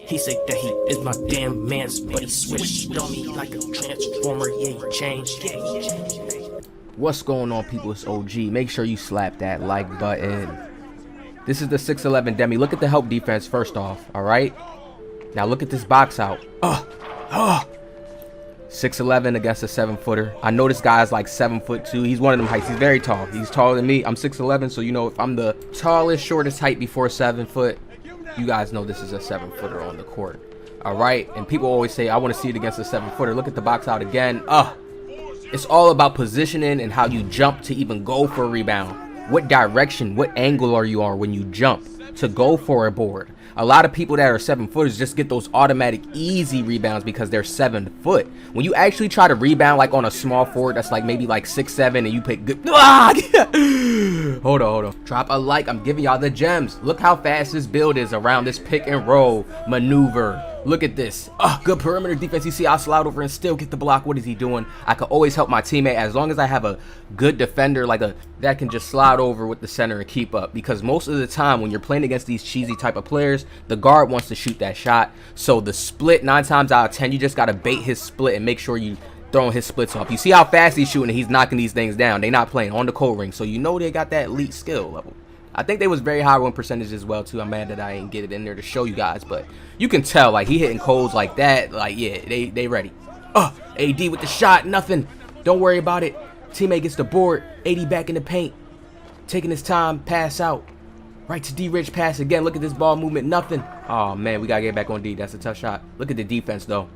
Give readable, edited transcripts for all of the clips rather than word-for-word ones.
He said that he is my damn mans, but he switched on me like a transformer. Yeah, he changed. What's going on, people? It's OG. Make sure you slap that like button. This is the 6'11 Demi. Look at the help defense first off, all right? Now look at this box out. 6'11 against a 7-footer. I know this guy's like 7'2". He's one of them heights. He's very tall. He's taller than me. I'm 6'11", so you know if I'm the tallest, shortest height before 7 foot, you guys know this is a 7-footer on the court. All right? And people always say, I want to see it against a 7-footer. Look at the box out again. It's all about positioning and how you jump to even go for a rebound. What direction, what angle are you on when you jump to go for a board? A lot of people that are 7-footers just get those automatic easy rebounds because they're 7 foot. When you actually try to rebound like on a small forward that's like maybe like 6'7" and you pick good. Hold on. Drop a like. I'm giving y'all the gems. Look how fast this build is around this pick and roll maneuver. Look at this. Good perimeter defense. You see, I'll slide over and still get the block. What is he doing? I can always help my teammate as long as I have a good defender that can just slide over with the center and keep up. Because most of the time when you're playing against these cheesy type of players, the guard wants to shoot that shot. So the split, 9 times out of 10, you just got to bait his split and make sure you throwing his splits off. You see how fast he's shooting and he's knocking these things down. They're not playing on the cold ring. So you know they got that elite skill level. I think they was very high win percentage as well too. I'm mad that I ain't get it in there to show you guys, but you can tell like he hitting codes like that. Like yeah, they ready. AD with the shot, nothing. Don't worry about it. Teammate gets the board. AD back in the paint, taking his time, pass out. Right to D Rich, pass again. Look at this ball movement, nothing. Oh man, we gotta get back on D. That's a tough shot. Look at the defense though.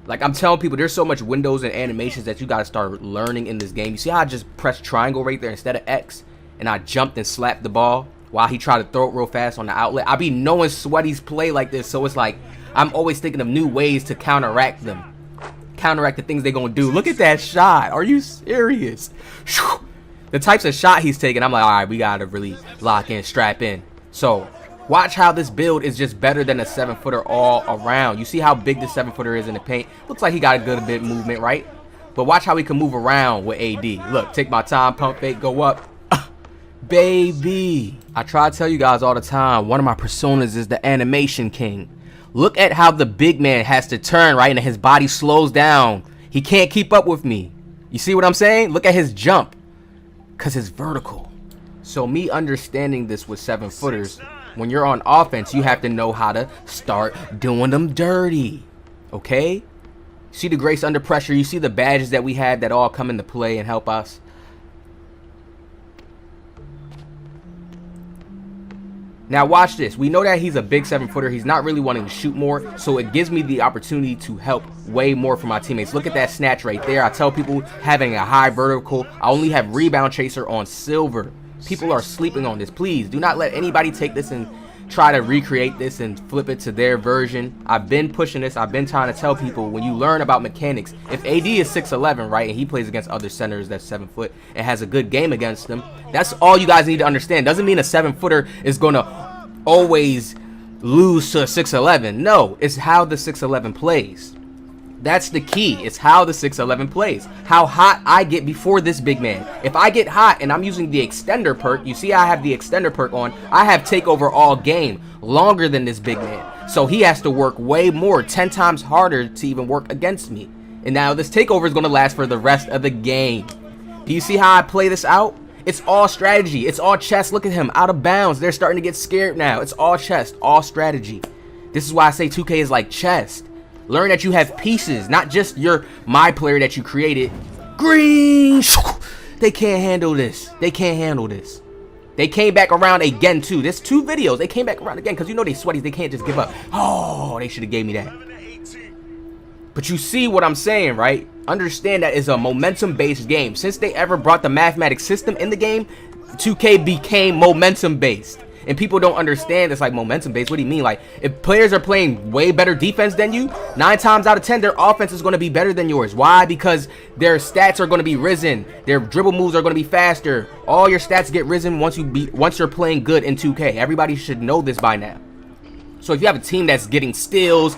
Like I'm telling people, there's so much windows and animations that you gotta start learning in this game. You see how I just pressed triangle right there instead of X? And I jumped and slapped the ball while he tried to throw it real fast on the outlet. I be knowing Sweaty's play like this, so it's like I'm always thinking of new ways to counteract them. Counteract the things they're going to do. Look at that shot. Are you serious? The types of shot he's taking, I'm like, all right, we got to really lock in, strap in. So watch how this build is just better than a 7-footer all around. You see how big the 7-footer is in the paint? Looks like he got a good bit movement, right? But watch how he can move around with AD. Look, take my time, pump fake, go up. Baby, I try to tell you guys all the time, one of my personas is the animation king. Look at how the big man has to turn, right? And his body slows down. He can't keep up with me. You see what I'm saying? Look at his jump, because it's vertical. So me understanding this with 7-footers, when you're on offense, you have to know how to start doing them dirty. Okay? See the grace under pressure. You see the badges that we had that all come into play and help us. Now watch this. We know that he's a big 7-footer. He's not really wanting to shoot more, so it gives me the opportunity to help way more for my teammates. Look at that snatch right there. I tell people having a high vertical. I only have rebound chaser on silver. People are sleeping on this. Please do not let anybody take this and try to recreate this and flip it to their version. I've been pushing this. I've been trying to tell people when you learn about mechanics, if AD is 6'11", right, and he plays against other centers that's 7 foot and has a good game against them, that's all you guys need to understand. Doesn't mean a 7-footer is going to always lose to a 6'11". No, it's how the 6'11 plays. That's the key. It's how the 6'11 plays. How hot I get before this big man. If I get hot and I'm using the extender perk, you see I have the extender perk on, I have takeover all game longer than this big man. So he has to work way more, 10 times harder to even work against me. And now this takeover is going to last for the rest of the game. Do you see how I play this out? It's all strategy. It's all chess. Look at him, out of bounds. They're starting to get scared now. It's all chess, all strategy. This is why I say 2K is like chess. Learn that you have pieces, not just my player that you created. Green! They can't handle this. They can't handle this. They came back around again too. There's 2 videos. They came back around again because you know they sweaties. They can't just give up. Oh, they should have gave me that. But you see what I'm saying, right? Understand that it's a momentum-based game. Since they ever brought the mathematics system in the game, 2K became momentum-based. And people don't understand it's like momentum based. What do you mean? Like if players are playing way better defense than you, 9 times out of 10 their offense is going to be better than yours. Why? Because their stats are going to be risen. Their dribble moves are going to be faster. All your stats get risen once you're playing good in 2K. Everybody should know this by now. So if you have a team that's getting steals,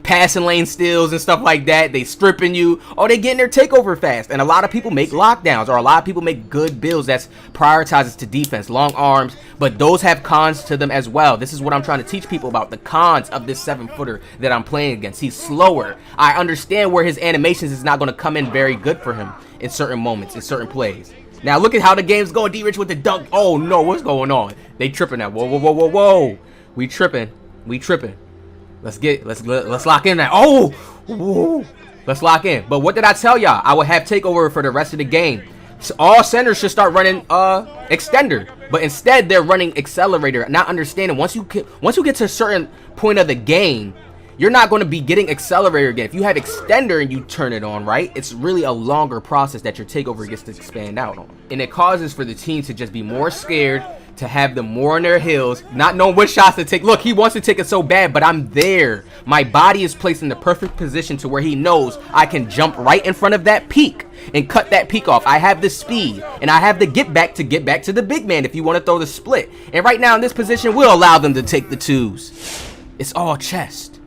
passing lane steals and stuff like that, they stripping you, or they getting their takeover fast. And a lot of people make lockdowns, or a lot of people make good builds that's prioritizes to defense, long arms, but those have cons to them as well. This is what I'm trying to teach people about, the cons of this 7-footer that I'm playing against. He's slower. I understand where his animations is not going to come in very good for him in certain moments, in certain plays. Now look at how the game's going. D-Rich with the dunk. Oh no, what's going on? They tripping now. Whoa, whoa, whoa, whoa, whoa. We tripping. Let's lock in now. Oh, ooh. Let's lock in. But what did I tell y'all? I would have takeover for the rest of the game. So all centers should start running extender, but instead they're running accelerator. Not understanding once you get to a certain point of the game, you're not going to be getting accelerator again. If you have extender and you turn it on, right, it's really a longer process that your takeover gets to expand out on, and it causes for the team to just be more scared, to have them more on their heels, not knowing what shots to take. Look, he wants to take it so bad, but I'm there. My body is placed in the perfect position to where he knows I can jump right in front of that peak and cut that peak off. I have the speed, and I have the get back to the big man if you want to throw the split. And right now in this position, we'll allow them to take the twos. It's all chest.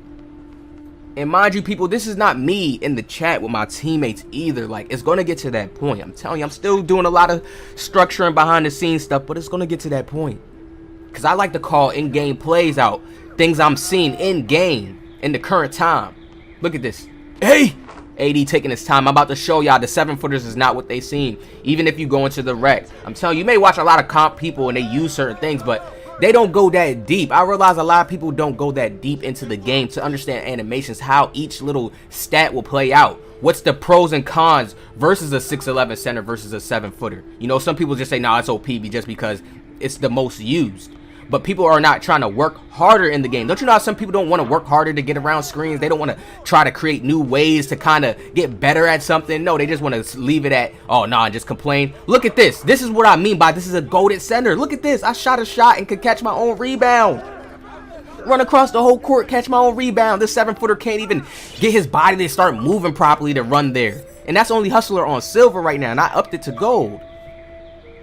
And mind you, people, this is not me in the chat with my teammates either. Like, it's going to get to that point. I'm telling you, I'm still doing a lot of structuring behind the scenes stuff, but it's going to get to that point. Because I like to call in-game plays out. Things I'm seeing in-game in the current time. Look at this. Hey! AD taking his time. I'm about to show y'all the 7-footers is not what they seem. Even if you go into the rec. I'm telling you, you may watch a lot of comp people and they use certain things, but they don't go that deep. I realize a lot of people don't go that deep into the game to understand animations, how each little stat will play out. What's the pros and cons versus a 6'11 center versus a 7-footer? You know, some people just say, nah, it's OP just because it's the most used. But people are not trying to work harder in the game. Don't you know how some people don't want to work harder to get around screens? They don't want to try to create new ways to kind of get better at something. No, they just want to leave it at, oh, nah, just complain. Look at this. This is what I mean by this is a goated center. Look at this. I shot a shot and could catch my own rebound. Run across the whole court, catch my own rebound. This 7-footer can't even get his body to start moving properly to run there. And that's only Hustler on silver right now, and I upped it to gold.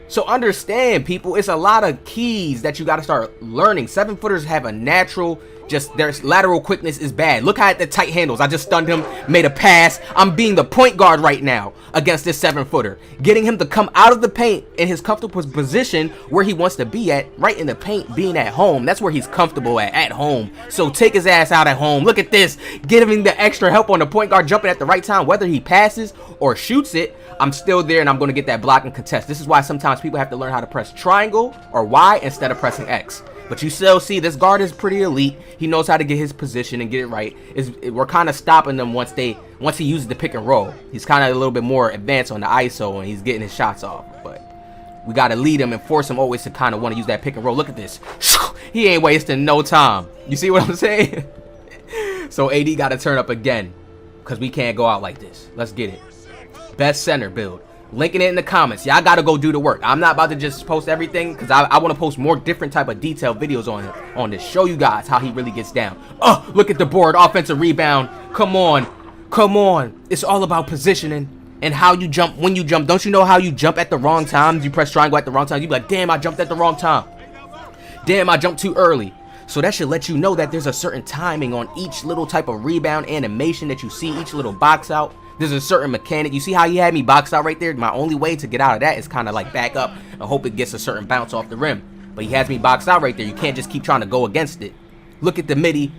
So understand, people, it's a lot of keys that you got to start learning. 7-footers have a natural, just their lateral quickness is bad. Look how the tight handles. I just stunned him, made a pass. I'm being the point guard right now against this 7-footer. Getting him to come out of the paint in his comfortable position where he wants to be at, right in the paint, being at home. That's where he's comfortable at home. So take his ass out at home. Look at this. Giving the extra help on the point guard, jumping at the right time, whether he passes or shoots it. I'm still there, and I'm going to get that block and contest. This is why sometimes people have to learn how to press triangle or Y instead of pressing X. But you still see this guard is pretty elite. He knows how to get his position and get it right. We're kind of stopping them once he uses the pick and roll. He's kind of a little bit more advanced on the ISO, and he's getting his shots off. But we got to lead him and force him always to kind of want to use that pick and roll. Look at this. He ain't wasting no time. You see what I'm saying? So AD got to turn up again because we can't go out like this. Let's get it. Best center build. Linking it in the comments. Y'all gotta go do the work. I'm not about to just post everything because I want to post more different type of detailed videos on this. Show you guys how he really gets down. Oh, look at the board. Offensive rebound. Come on. Come on. It's all about positioning and how you jump when you jump. Don't you know how you jump at the wrong times? You press triangle at the wrong time. You be like, damn, I jumped at the wrong time. Damn, I jumped too early. So that should let you know that there's a certain timing on each little type of rebound animation that you see, each little box out. There's a certain mechanic. You see how he had me boxed out right there? My only way to get out of that is kind of like back up and hope it gets a certain bounce off the rim. But he has me boxed out right there. You can't just keep trying to go against it. Look at the midi.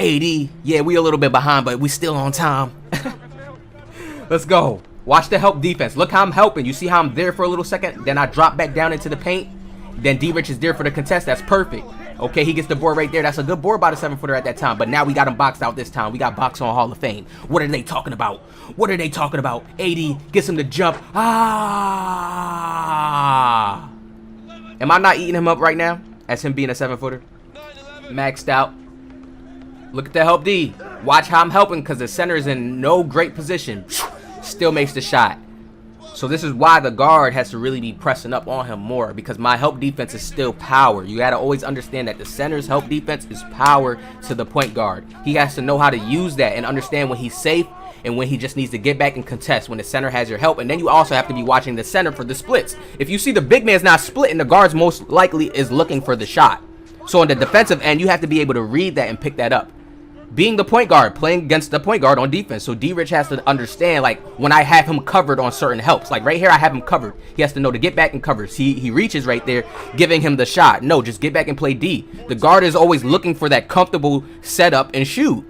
AD. Yeah, we a little bit behind, but we still on time. Let's go. Watch the help defense. Look how I'm helping. You see how I'm there for a little second? Then I drop back down into the paint. Then D-Rich is there for the contest. That's perfect. Okay, he gets the board right there. That's a good board by the 7-footer at that time. But now we got him boxed out this time. We got box on Hall of Fame. What are they talking about? What are they talking about? AD gets him to jump. Ah! Am I not eating him up right now as him being a 7-footer? Maxed out. Look at the help D. Watch how I'm helping because the center is in no great position. Still makes the shot. So this is why the guard has to really be pressing up on him more, because my help defense is still power. You got to always understand that the center's help defense is power to the point guard. He has to know how to use that and understand when he's safe and when he just needs to get back and contest when the center has your help. And then you also have to be watching the center for the splits. If you see the big man's not splitting, the guard's most likely is looking for the shot. So on the defensive end, you have to be able to read that and pick that up. Being the point guard, playing against the point guard on defense. So D-Rich has to understand, like, when I have him covered on certain helps. Like, right here, I have him covered. He has to know to get back and covers. He reaches right there, giving him the shot. No, just get back and play D. The guard is always looking for that comfortable setup and shoot.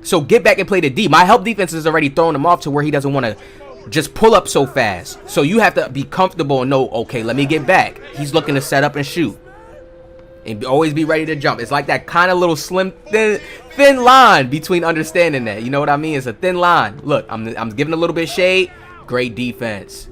So get back and play the D. My help defense is already throwing him off to where he doesn't want to just pull up so fast. So you have to be comfortable and know, okay, let me get back. He's looking to set up and shoot. And always be ready to jump. It's like that kind of little slim, thin line between understanding that. You know what I mean? It's a thin line. Look, I'm giving a little bit of shade. Great defense.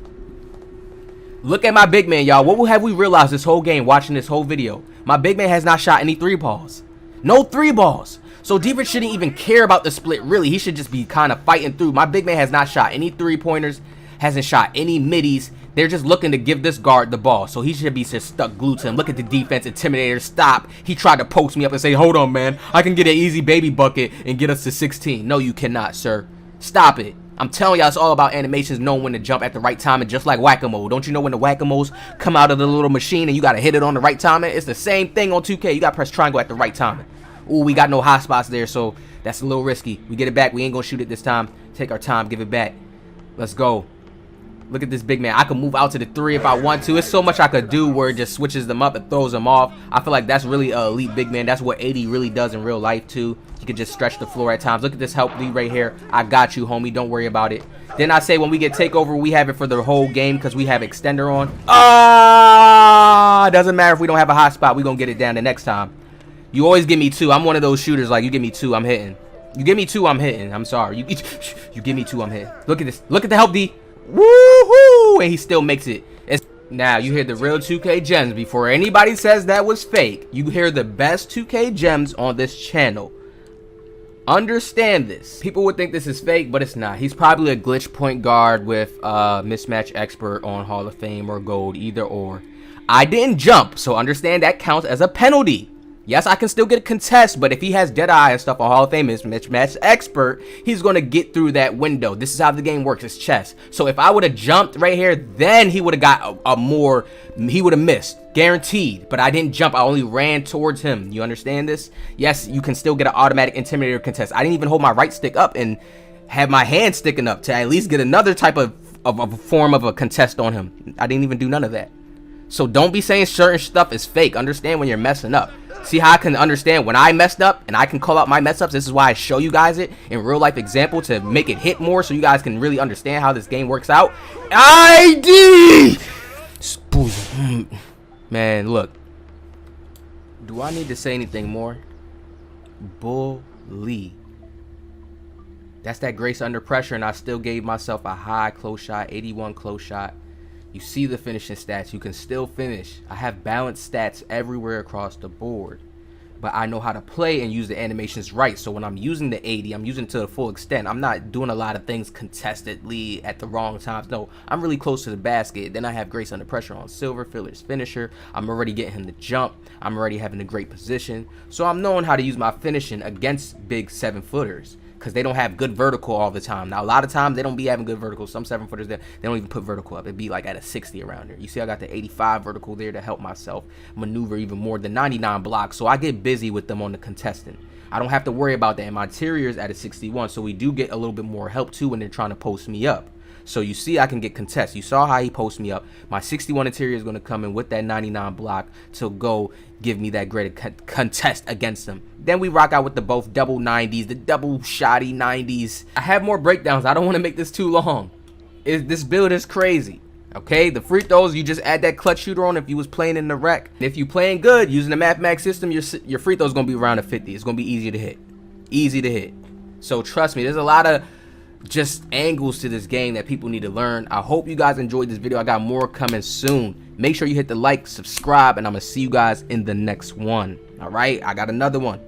Look at my big man, y'all. What have we realized this whole game watching this whole video? My big man has not shot any 3 balls. No 3 balls. So D-Rich shouldn't even care about the split, really. He should just be kind of fighting through. My big man has not shot any 3-pointers, hasn't shot any middies. They're just looking to give this guard the ball, so he should be just stuck glued to him. Look at the defense, intimidator, stop. He tried to post me up and say, hold on, man. I can get an easy baby bucket and get us to 16. No, you cannot, sir. Stop it. I'm telling y'all, it's all about animations, knowing when to jump at the right time, and just like whack-a-mole. Don't you know when the whack-a-moles come out of the little machine and you got to hit it on the right time? It's the same thing on 2K. You got to press triangle at the right time. Ooh, we got no hot spots there, so that's a little risky. We get it back. We ain't going to shoot it this time. Take our time. Give it back. Let's go. Look at this big man. I can move out to the 3 if I want to. It's so much I could do where it just switches them up and throws them off. I feel like that's really an elite big man. That's what 80 really does in real life too. He can just stretch the floor at times. Look at this help lead right here. I got you, homie. Don't worry about it. Then I say when we get takeover, we have it for the whole game because we have extender on. Doesn't matter if we don't have a hot spot. We're going to get it down the next time. You always give me 2. I'm one of those shooters like you give me 2, I'm hitting. You give me 2, I'm hitting. I'm sorry. You give me 2, I'm hitting. Look at this. Look at the help D. Woohoo! And he still makes it. Now you hear the real 2K gems. Before anybody says that was fake, you hear the best 2K gems on this channel. Understand this. People would think this is fake, but it's not. He's probably a glitch point guard with mismatch expert on Hall of Fame or gold, either or. I didn't jump, so understand that counts as a penalty. Yes, I can still get a contest, but if he has Deadeye and stuff on Hall of Fame is mismatch expert, he's going to get through that window. This is how the game works. It's chess. So if I would have jumped right here, then he would have got he would have missed. Guaranteed. But I didn't jump. I only ran towards him. You understand this? Yes, you can still get an automatic intimidator contest. I didn't even hold my right stick up and have my hand sticking up to at least get another type of form of a contest on him. I didn't even do none of that. So don't be saying certain stuff is fake. Understand when you're messing up. See how I can understand when I messed up and I can call out my mess ups. This is why I show you guys it in real life example to make it hit more so you guys can really understand how this game works out. ID! Man, look. Do I need to say anything more? Bully. That's that grace under pressure, and I still gave myself a high close shot, 81 close shot. You see the finishing stats. You can still finish. I have balanced stats everywhere across the board. But I know how to play and use the animations right. So when I'm using the 80, I'm using it to the full extent. I'm not doing a lot of things contestedly at the wrong times. No, I'm really close to the basket. Then I have grace under pressure on Silver, Filler's finisher. I'm already getting him to jump. I'm already having a great position. So I'm knowing how to use my finishing against big 7-footers. Because they don't have good vertical all the time. Now, a lot of times, they don't be having good vertical. Some 7-footers, they don't even put vertical up. It'd be like at a 60 around there. You see, I got the 85 vertical there to help myself maneuver even more than 99 blocks. So I get busy with them on the contestant. I don't have to worry about that. And my interior is at a 61. So we do get a little bit more help, too, when they're trying to post me up. So you see I can get contest. You saw how he posts me up. My 61 interior is going to come in with that 99 block to go give me that great contest against them. Then we rock out with the both double 90s, the double shoddy 90s. I have more breakdowns. I don't want to make this too long. This build is crazy. Okay, the free throws, you just add that clutch shooter on if you was playing in the rec. And if you playing good, using the mathematics system, your free throws going to be around a 50. It's going to be easy to hit. Easy to hit. So trust me, there's a lot of just angles to this game that people need to learn. I hope you guys enjoyed this video. I got more coming soon. Make sure you hit the like, subscribe, and I'm gonna see you guys in the next one. All right, I got another one.